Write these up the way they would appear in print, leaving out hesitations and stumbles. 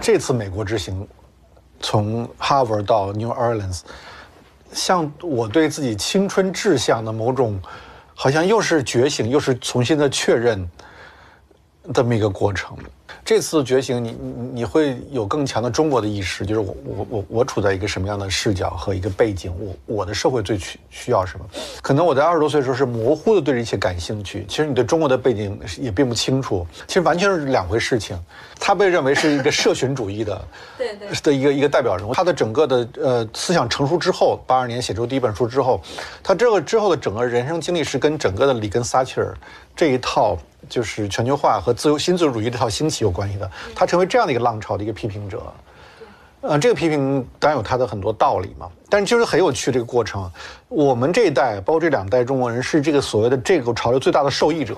这次美国之行，从哈佛到 New Orleans， 像我对自己青春志向的某种，好像又是觉醒，又是重新的确认，这么一个过程。这次觉醒你会有更强的中国的意识，就是我处在一个什么样的视角和一个背景，我的社会最需要什么？可能我在20多岁的时候是模糊的对这一切感兴趣，其实你对中国的背景也并不清楚，其实完全是两回事情。他被认为是一个社群主义的的一个代表人物，他的整个的思想成熟之后，82年写出第一本书之后，他这个之后的整个人生经历是跟整个的里根撒切尔这一套就是全球化和新自由主义这套兴起有关系的，他成为这样的一个浪潮的一个批评者。这个批评当然有他的很多道理嘛，但是就是很有趣这个过程。我们这一代，包括这2代中国人，是这个所谓的这个潮流最大的受益者。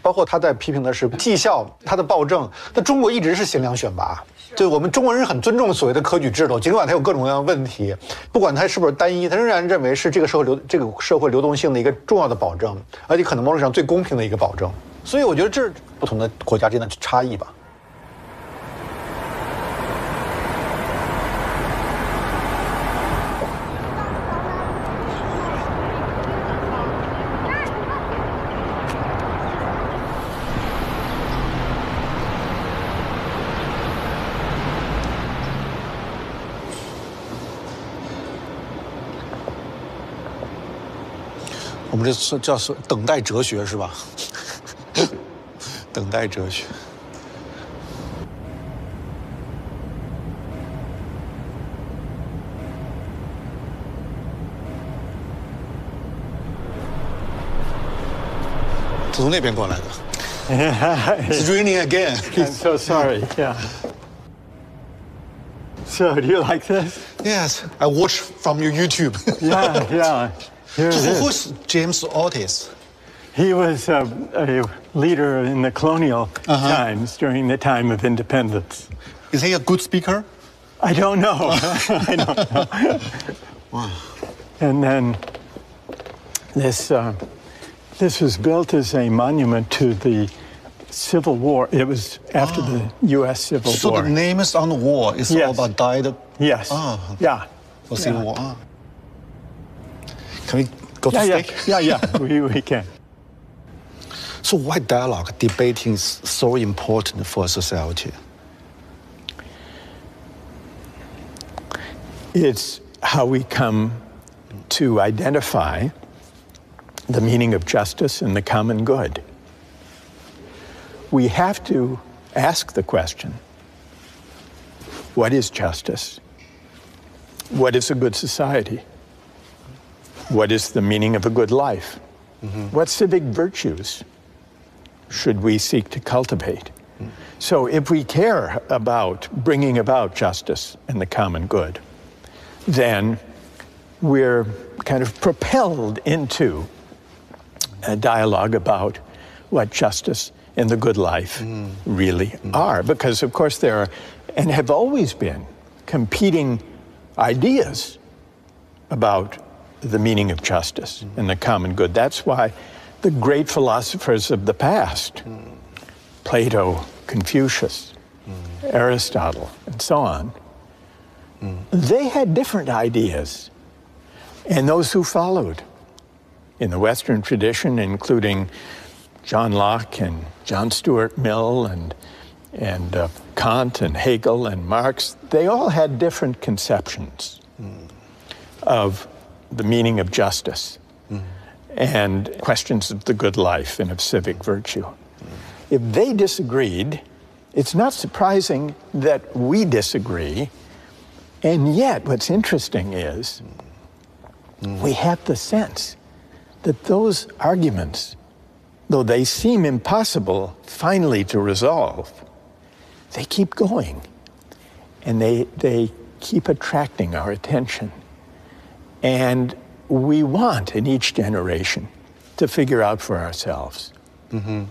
包括他在批评的是绩效，他的暴政。那中国一直是贤良选拔，对我们中国人很尊重所谓的科举制度，尽管它有各种各样的问题，不管它是不是单一，他仍然认为是这个社会流动性的一个重要的保证，而且可能某种上最公平的一个保证。所以我觉得这是不同的国家之间的差异吧。我们这叫等待哲学是吧？等待哲学。是从那边过来的。It's raining again. I'm so sorry. Yeah. So, do you like this? Yes, I watch from your YouTube. Yeah. So who's James Otis? He was a leader in the colonial times during the time of independence. Is he a good speaker? I don't know. I don't know. Wow. And then this was built as a monument to the Civil War. It was after the U.S. Civil War. So the name is on the wall. It's all about died. Yes. Yeah. For Civil War. Can we go to steak? Yeah. We can. So why dialogue, debating is so important for a society? It's how we come to identify the meaning of justice and the common good. We have to ask the question, what is justice? What is a good society? What is the meaning of a good life? What civic virtues should we seek to cultivate? So if we care about bringing about justice and the common good, then we're kind of propelled into a dialogue about what justice and the good life really are. Because, of course, there are, and have always been, competing ideas about the meaning of justice and the common good. That's why the great philosophers of the past, Plato, Confucius, Aristotle, and so on, they had different ideas. And those who followed in the Western tradition, including John Locke and John Stuart Mill and Kant and Hegel and Marx, they all had different conceptions of the meaning of justice and questions of the good life and of civic virtue. If they disagreed, it's not surprising that we disagree. And yet, what's interesting is we have the sense that those arguments, though they seem impossible finally to resolve, they keep going. And they keep attracting our attention. And we want, in each generation, to figure out for ourselves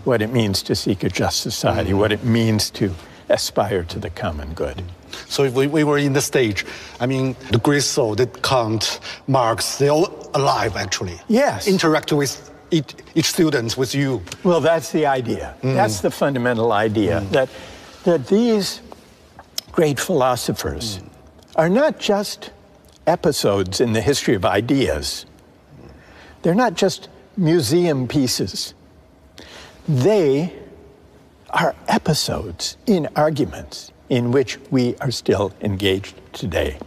what it means to seek a just society, what it means to aspire to the common good. So if we were in the stage, I mean, the great soul, the Kant, Marx, they're all alive, actually. Yes. Interact with each student, with you. Well, that's the idea. That's the fundamental idea, that these great philosophers are not just episodes in the history of ideas. They're not just museum pieces. They are episodes in arguments in which we are still engaged today.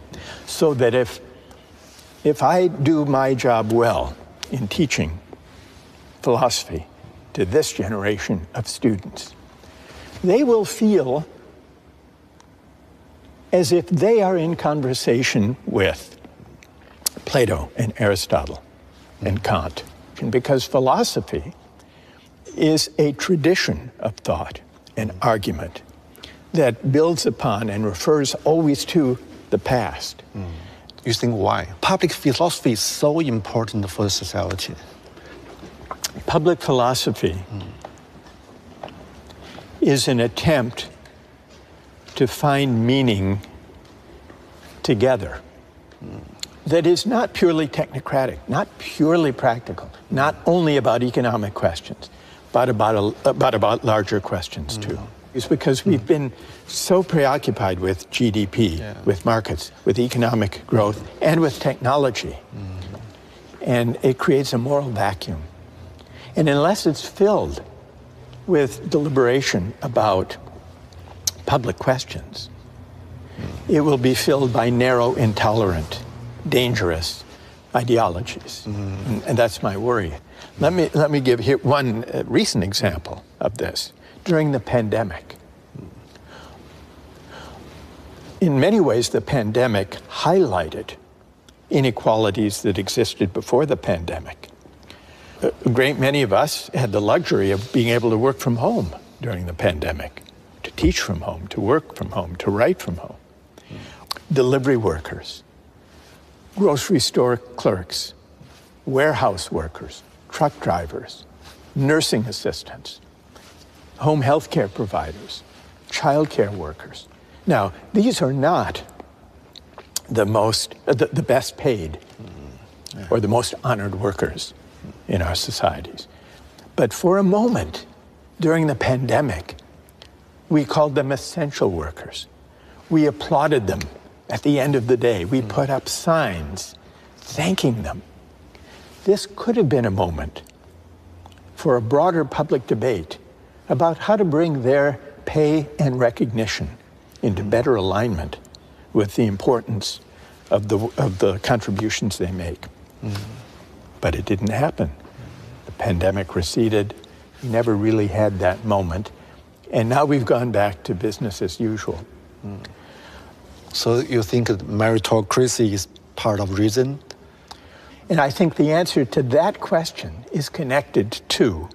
So that if I do my job well in teaching philosophy to this generation of students, they will feel as if they are in conversation with Plato and Aristotle and Kant. Because philosophy is a tradition of thought and argument that builds upon and refers always to the past. You think why? Public philosophy is so important for society. Public philosophy is an attempt to find meaning together that is not purely technocratic, not purely practical, not only about economic questions, but about larger questions too. It's because we've been so preoccupied with GDP, with markets, with economic growth, and with technology. And it creates a moral vacuum. And unless it's filled with deliberation about public questions, it will be filled by narrow, intolerant, dangerous ideologies. And that's my worry. Let me give here one recent example of this. During the pandemic, in many ways, the pandemic highlighted inequalities that existed before the pandemic. A great many of us had the luxury of being able to work from home during the pandemic, to teach from home, to work from home, to write from home. Delivery workers, grocery store clerks, warehouse workers, truck drivers, nursing assistants, home health care providers, child care workers. Now, these are not the best paid or the most honored workers in our societies. But for a moment during the pandemic, we called them essential workers. We applauded them at the end of the day. We put up signs thanking them. This could have been a moment for a broader public debate about how to bring their pay and recognition into better alignment with the importance of the contributions they make. But it didn't happen. The pandemic receded. We never really had that moment. And now we've gone back to business as usual. So you think meritocracy is part of reason? And I think the answer to that question is connected to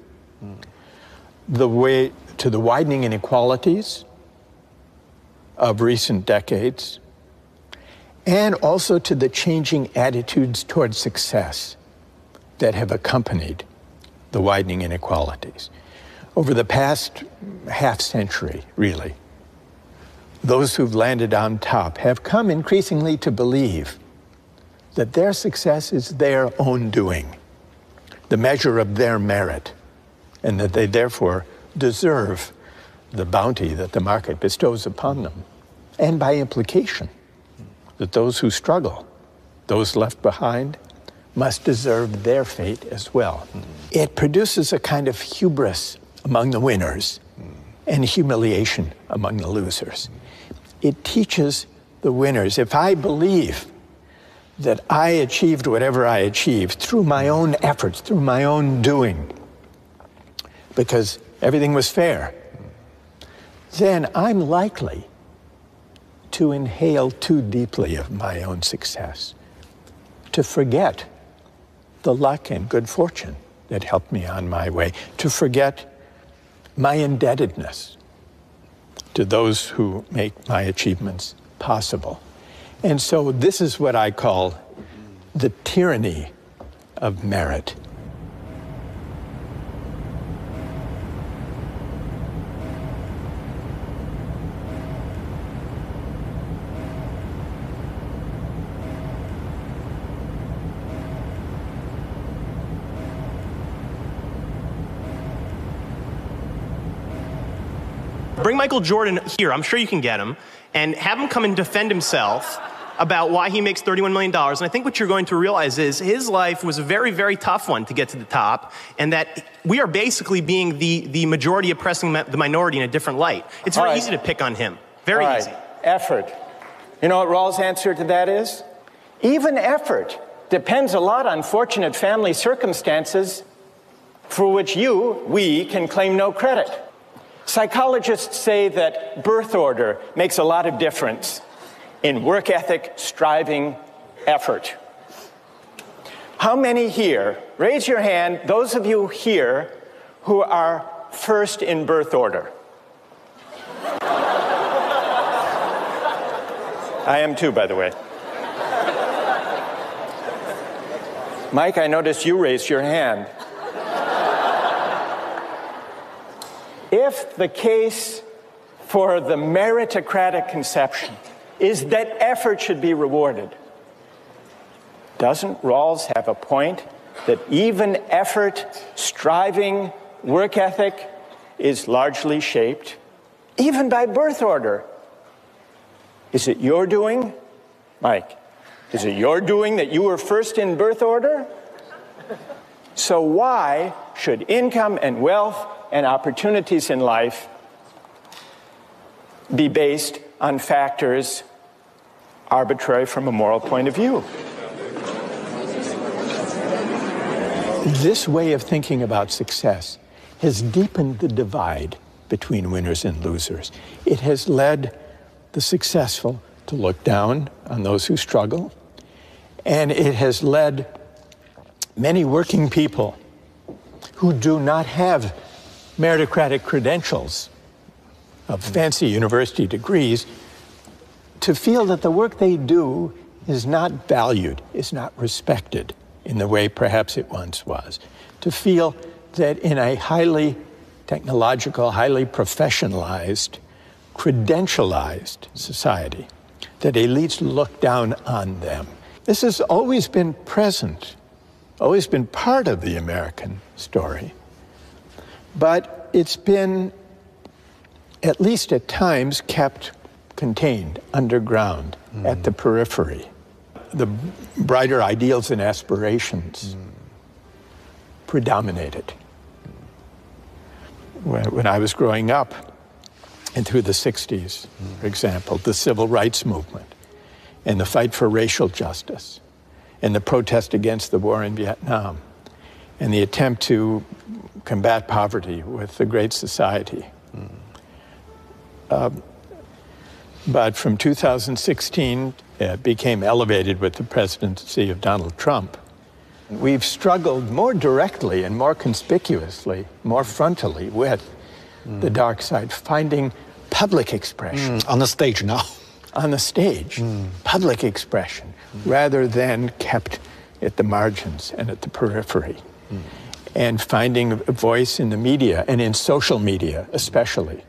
the widening inequalities of recent decades, and also to the changing attitudes towards success that have accompanied the widening inequalities. Over the past half century, really, those who've landed on top have come increasingly to believe that their success is their own doing, the measure of their merit, and that they therefore deserve the bounty that the market bestows upon them. And by implication, that those who struggle, those left behind, must deserve their fate as well. It produces a kind of hubris among the winners and humiliation among the losers. It teaches the winners, if I believe that I achieved whatever I achieved through my own efforts, through my own doing, because everything was fair, then I'm likely to inhale too deeply of my own success, to forget the luck and good fortune that helped me on my way, to forget my indebtedness to those who make my achievements possible. And so this is what I call the tyranny of merit. Bring my Michael Jordan here, I'm sure you can get him, and have him come and defend himself about why he makes $31 million. And I think what you're going to realize is his life was a very, very tough one to get to the top, and that we are basically being the majority oppressing the minority in a different light. It's very easy to pick on him. Very easy. Effort. You know what Rawls' answer to that is? Even effort depends a lot on fortunate family circumstances for which we can claim no credit. Psychologists say that birth order makes a lot of difference in work ethic, striving, effort. How many here, raise your hand, those of you here who are first in birth order? I am too, by the way. Mike, I noticed you raised your hand. If the case for the meritocratic conception is that effort should be rewarded, doesn't Rawls have a point that even effort, striving, work ethic is largely shaped even by birth order? Is it your doing, Mike? Is it your doing that you were first in birth order? So why should income and wealth and opportunities in life be based on factors arbitrary from a moral point of view? This way of thinking about success has deepened the divide between winners and losers. It has led the successful to look down on those who struggle, and it has led many working people who do not have meritocratic credentials of fancy university degrees to feel that the work they do is not valued, is not respected in the way perhaps it once was. To feel that in a highly technological, highly professionalized, credentialized society, that elites look down on them. This has always been present, always been part of the American story. But it's been, at least at times, kept contained, underground, at the periphery. The brighter ideals and aspirations predominated. When I was growing up, and through the 60s, for example, the civil rights movement, and the fight for racial justice, and the protest against the war in Vietnam, and the attempt to combat poverty with the Great Society. But from 2016, it became elevated with the presidency of Donald Trump. We've struggled more directly and more conspicuously, more frontally with the dark side, finding public expression. On the stage now. On the stage, public expression, rather than kept at the margins and at the periphery. And finding a voice in the media, and in social media especially.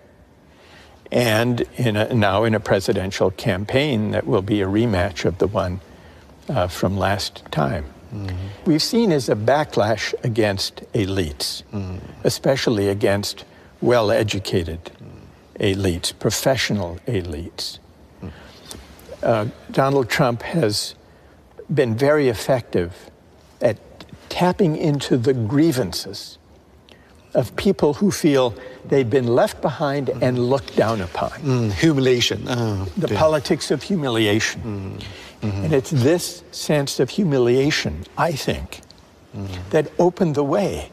And now in a presidential campaign that will be a rematch of the one from last time. We've seen as a backlash against elites, especially against well-educated elites, professional elites. Donald Trump has been very effective at tapping into the grievances of people who feel they've been left behind and looked down upon. Humiliation. The politics of humiliation. And it's this sense of humiliation, I think, that opened the way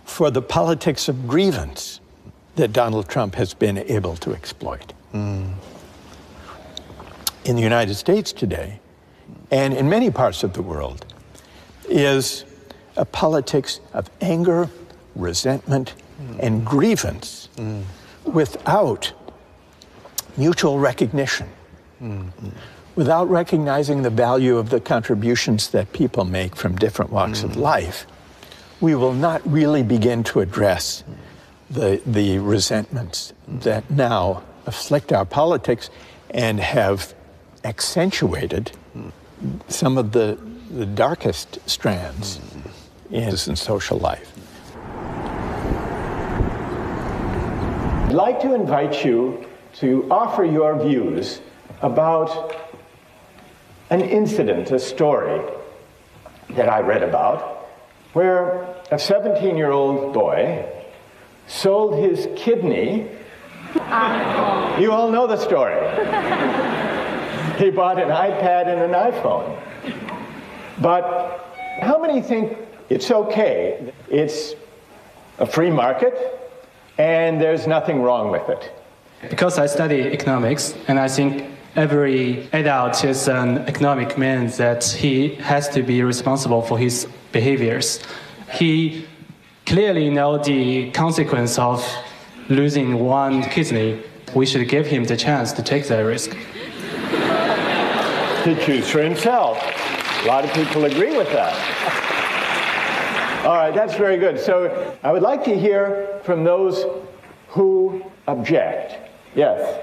for the politics of grievance that Donald Trump has been able to exploit. In the United States today, and in many parts of the world, is a politics of anger, resentment, and grievance without mutual recognition, without recognizing the value of the contributions that people make from different walks of life. We will not really begin to address the resentments that now afflict our politics and have accentuated some of the darkest strands in, in social life. I'd like to invite you to offer your views about an incident, a story that I read about, where a 17-year-old boy sold his kidney. You all know the story. He bought an iPad and an iPhone. But how many think it's okay? It's a free market, and there's nothing wrong with it. Because I study economics, and I think every adult is an economic man that he has to be responsible for his behaviors. He clearly knows the consequence of losing one kidney. We should give him the chance to take that risk. To choose for himself. A lot of people agree with that. All right, that's very good. So I would like to hear from those who object. Yes.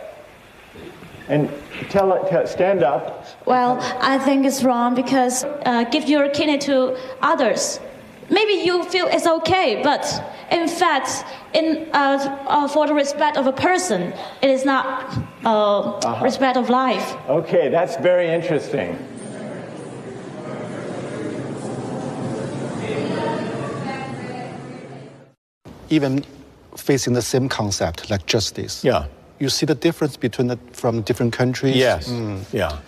And stand up. Well, I think it's wrong because give your kidney to others. Maybe you feel it's okay, but in fact, for the respect of a person, it is not respect of life. Okay, that's very interesting. Even facing the same concept like justice. Yeah. You see the difference from different countries? Yes, yeah.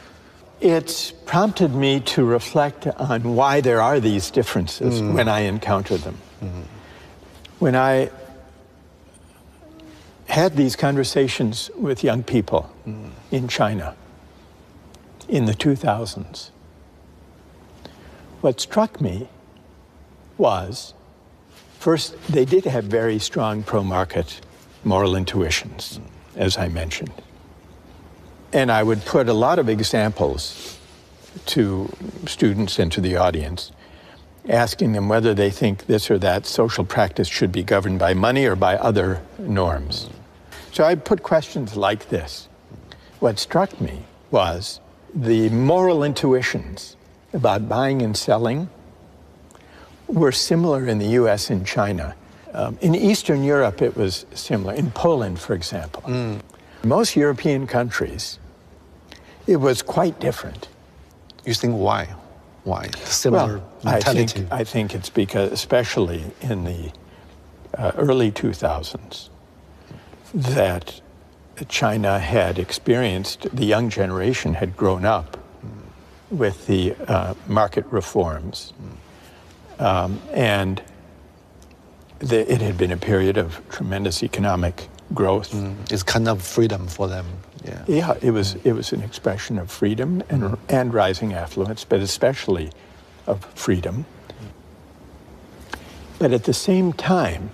It's prompted me to reflect on why there are these differences when I encounter them. When I had these conversations with young people in China in the 2000s, what struck me was, first, they did have very strong pro-market moral intuitions, as I mentioned. And I would put a lot of examples to students and to the audience, asking them whether they think this or that social practice should be governed by money or by other norms. So I put questions like this. What struck me was the moral intuitions about buying and selling were similar in the US and China. In Eastern Europe, it was similar. In Poland, for example. Most European countries, it was quite different. You think why? Why? Similar mentality? I think it's because, especially in the early 2000s, that China had experienced, the young generation had grown up with the market reforms. And it had been a period of tremendous economic growth. It's kind of freedom for them. Yeah, it was an expression of freedom and rising affluence, but especially of freedom. But at the same time,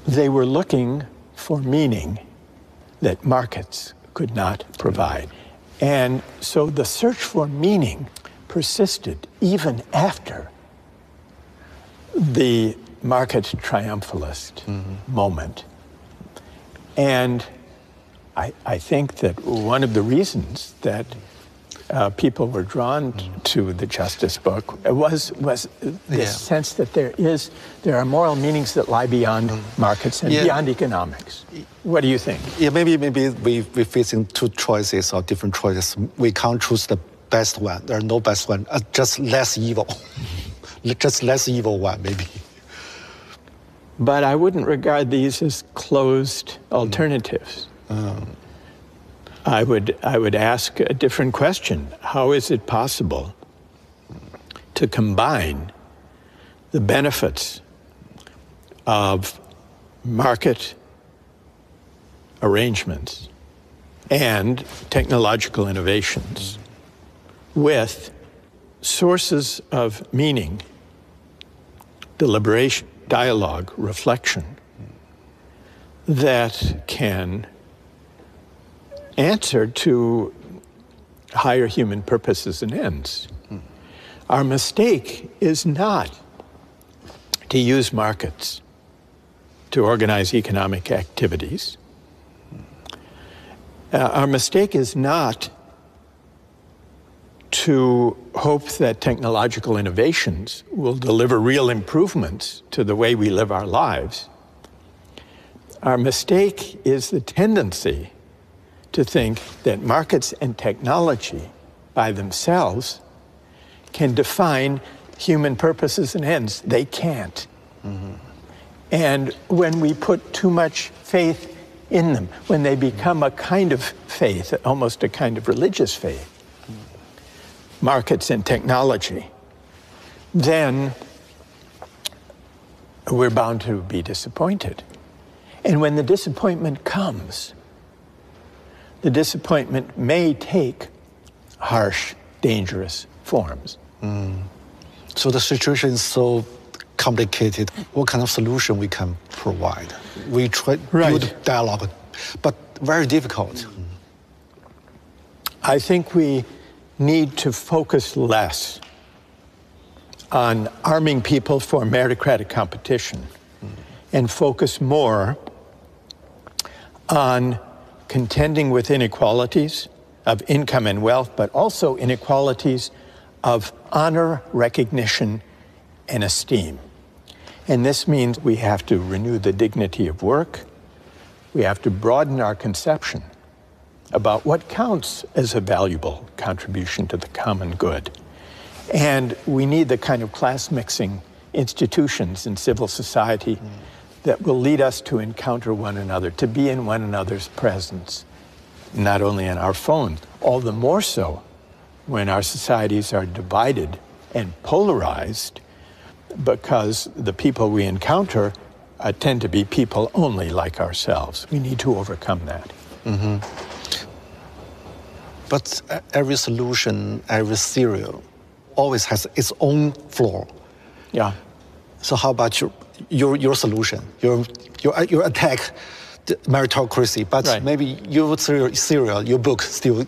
they were looking for meaning that markets could not provide. And so the search for meaning persisted even after the market triumphalist moment. And I think that one of the reasons that people were drawn to the Justice book was this sense that there are moral meanings that lie beyond markets and beyond economics. What do you think? Yeah, maybe we're facing two choices or different choices. We can't choose the best one. There are no best one. Just less evil. Just less evil one, maybe. But I wouldn't regard these as closed alternatives. I would ask a different question. How is it possible to combine the benefits of market arrangements and technological innovations with sources of meaning, deliberation, dialogue, reflection that can answer to higher human purposes and ends? Our mistake is not to use markets to organize economic activities. Our mistake is not to hope that technological innovations will deliver real improvements to the way we live our lives, Our mistake is the tendency to think that markets and technology by themselves can define human purposes and ends. They can't. Mm-hmm. And when we put too much faith in them, when they become a kind of faith, almost a kind of religious faith, markets and technology, then we're bound to be disappointed. And when the disappointment comes, the disappointment may take harsh, dangerous forms. So the situation is so complicated. What kind of solution we can provide? We try to build dialogue, but very difficult. I think we need to focus less on arming people for meritocratic competition and focus more on contending with inequalities of income and wealth, but also inequalities of honor, recognition, and esteem. And this means we have to renew the dignity of work. We have to broaden our conception about what counts as a valuable contribution to the common good. And we need the kind of class-mixing institutions in civil society that will lead us to encounter one another, to be in one another's presence, not only on our phones, all the more so when our societies are divided and polarized, because the people we encounter tend to be people only like ourselves. We need to overcome that. Mm-hmm. But every solution, every theory always has its own flaw. Yeah. So how about your solution? Your attack the meritocracy, but maybe your theory, your book still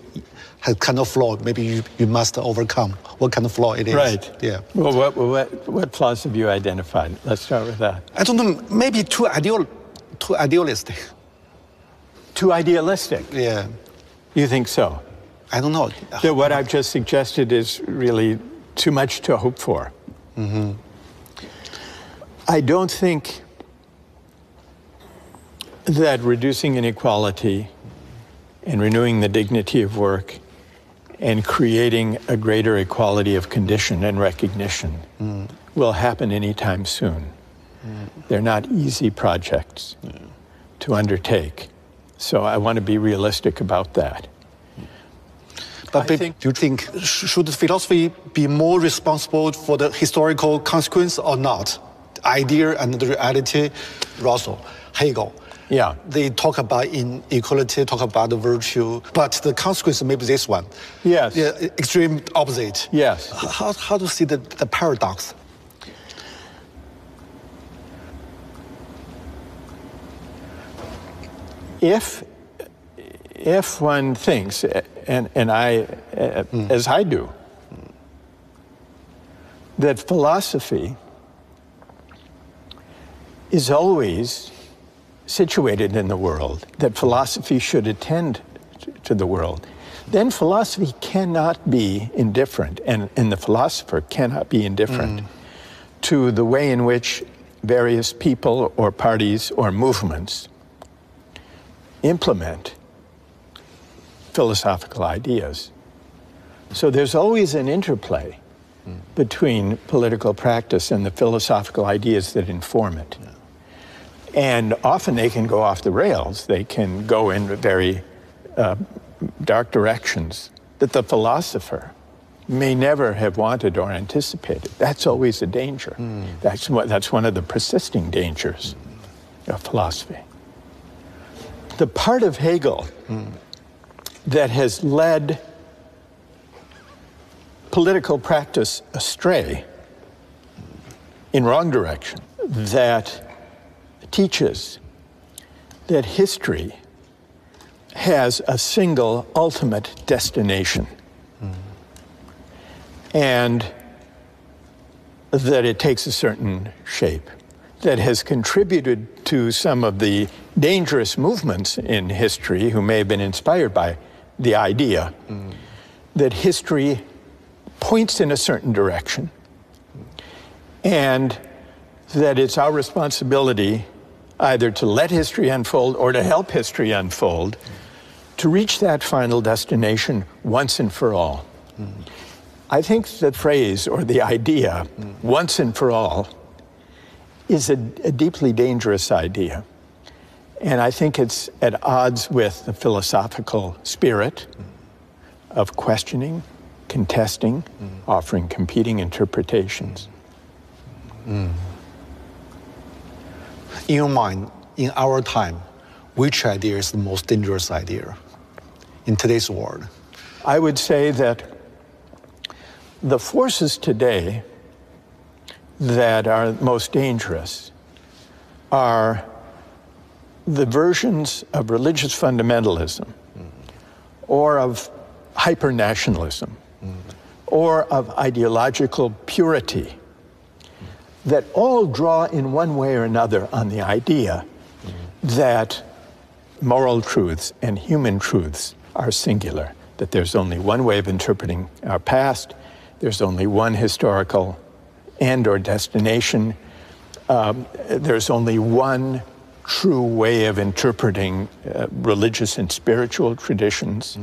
has kind of flaw. Maybe you must overcome what kind of flaw it is. Right. Yeah. Well, what flaws have you identified? Let's start with that. I don't know. Maybe too idealistic. Too idealistic? Yeah. You think so? I don't know. So what I've just suggested is really too much to hope for. Mm-hmm. I don't think that reducing inequality and renewing the dignity of work and creating a greater equality of condition and recognition will happen anytime soon. They're not easy projects to undertake. So I want to be realistic about that. But do you think, should philosophy be more responsible for the historical consequence or not? The idea and the reality, Russell, Hegel. Yeah. They talk about inequality, talk about the virtue, but the consequence may be this one. Yes. Yeah, extreme opposite. Yes. How to see the paradox? If one thinks, and I, as I do, that philosophy is always situated in the world, that philosophy should attend to the world, then philosophy cannot be indifferent, and the philosopher cannot be indifferent to the way in which various people or parties or movements implement philosophical ideas. So there's always an interplay between political practice and the philosophical ideas that inform it. And often they can go off the rails. They can go in very dark directions that the philosopher may never have wanted or anticipated. That's always a danger. That's one of the persisting dangers of philosophy. The part of Hegel that has led political practice astray in wrong direction, that teaches that history has a single ultimate destination, and that it takes a certain shape, that has contributed to some of the dangerous movements in history who may have been inspired by the idea that history points in a certain direction, and that it's our responsibility either to let history unfold or to help history unfold, to reach that final destination once and for all. I think the phrase or the idea, once and for all, is a deeply dangerous idea. And I think it's at odds with the philosophical spirit of questioning, contesting, offering competing interpretations. In your mind, in our time, which idea is the most dangerous idea in today's world? I would say that the forces today that are most dangerous are the versions of religious fundamentalism or of hyper-nationalism or of ideological purity that all draw in one way or another on the idea that moral truths and human truths are singular, that there's only one way of interpreting our past, there's only one historical end or destination, there's only one true way of interpreting religious and spiritual traditions.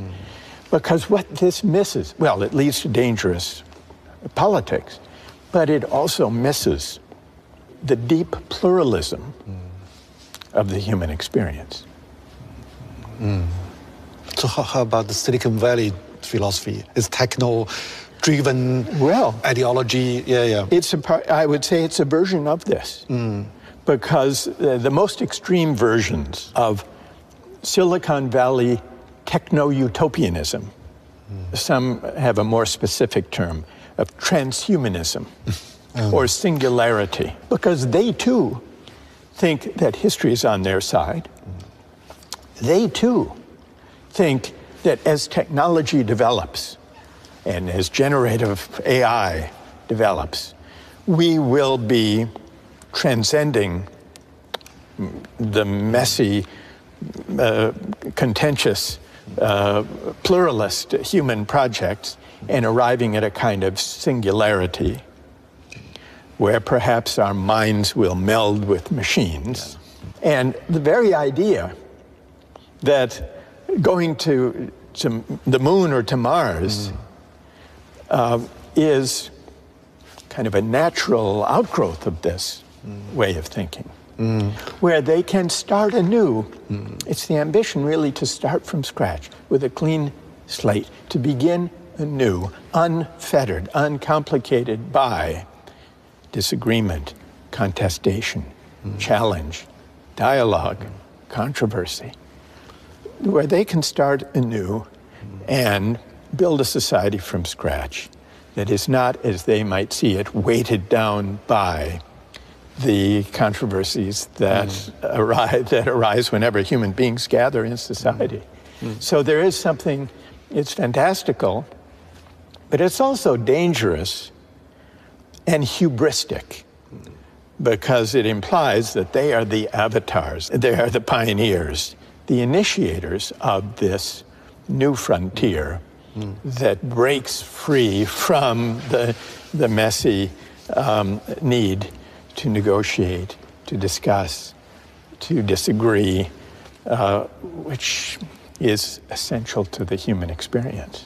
Because what this misses, well, it leads to dangerous politics, but it also misses the deep pluralism of the human experience. So how about the Silicon Valley philosophy? Is techno-driven ideology? I would say it's a version of this. Because the most extreme versions of Silicon Valley techno-utopianism, some have a more specific term of transhumanism or singularity, because they too think that history is on their side. They too think that as technology develops and as generative AI develops, we will be transcending the messy, contentious, pluralist human projects and arriving at a kind of singularity where perhaps our minds will meld with machines. And the very idea that going to the moon or to Mars is kind of a natural outgrowth of this way of thinking, where they can start anew. It's the ambition really to start from scratch with a clean slate, to begin anew, unfettered, uncomplicated by disagreement, contestation, challenge, dialogue, controversy, where they can start anew and build a society from scratch that is not, as they might see it, weighted down by the controversies that arise whenever human beings gather in society. So there is something, it's fantastical, but it's also dangerous and hubristic, because it implies that they are the avatars, they are the pioneers, the initiators of this new frontier that breaks free from the messy need to negotiate, to discuss, to disagree, which is essential to the human experience.